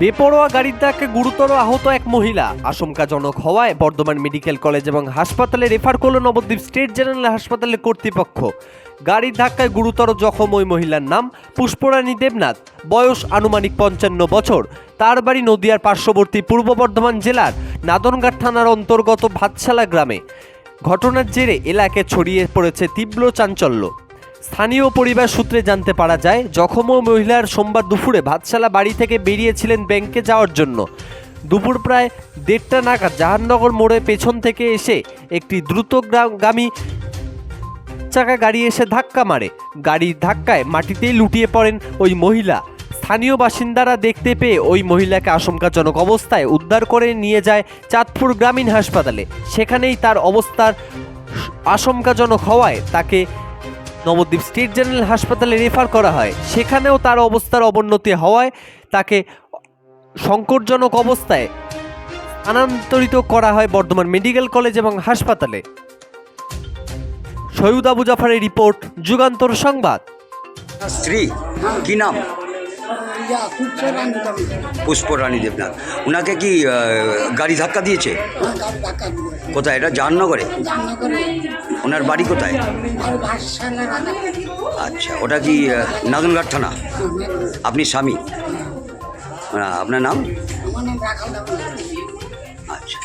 বেপরোয়া গাড়ির ধাক্কায় গুরুতর আহত এক মহিলা। আশঙ্কাজনক হওয়ায় বর্ধমান মেডিকেল কলেজ এবং হাসপাতালে রেফার করল নবদ্বীপ স্টেট জেনারেল হাসপাতালের কর্তৃপক্ষ। গাড়ির ধাক্কায় গুরুতর জখম ওই মহিলার নাম পুষ্পরানী দেবনাথ, বয়স আনুমানিক 55 বছর। তার বাড়ি নদিয়ার পার্শ্ববর্তী পূর্ব বর্ধমান জেলার নাদনঘাট থানার অন্তর্গত ভাতশালা গ্রামে। ঘটনার জেরে এলাকায় ছড়িয়ে পড়েছে তীব্র চাঞ্চল্য। স্থানীয় পরিবার সূত্রে জানতে পারা যায়, জখম মহিলার সোমবার দুপুরে ভাতশালা বাড়ি থেকে বেরিয়েছিলেন ব্যাংকে যাওয়ার জন্য। দুপুর প্রায় 1:30 নাগাদ জাহাননগর মোড়ে পেছন থেকে এসে একটি দ্রুতগামী চাকা গাড়ি এসে ধাক্কা মারে। গাড়ির ধাক্কায় মাটিতেই লুটিয়ে পড়েন ওই মহিলা। স্থানীয় বাসিন্দারা দেখতে পেয়ে ওই মহিলাকে আশঙ্কাজনক অবস্থায় উদ্ধার করে নিয়ে যায় চাঁদপুর গ্রামীণ হাসপাতালে। সেখানেই তার অবস্থার আশঙ্কাজনক হওয়ায় তাকে নবদ্বীপ স্টেট জেনারেল হাসপাতালে রেফার করা হয়। সেখানেও তার অবস্থার অবনতি হওয়ায় তাকে সংকটজনক অবস্থায় স্থানান্তরিত করা হয় বর্ধমান মেডিকেল কলেজ এবং হাসপাতালে। সৈয়দ আবু জাফরের রিপোর্ট, যুগান্তর সংবাদ। স্ত্রী কি নাম? পুষ্পরানী দেবনাথ। ওনাকে কি গাড়ি ধাক্কা দিয়েছে? কোথায় এটা? জাহাননগরে? ওনার বাড়ি কোথায়? আচ্ছা, ওটা কি নাদনঘাট থানা? আপনি স্বামী? আপনার নাম? আমার নাম রাখাল। আচ্ছা।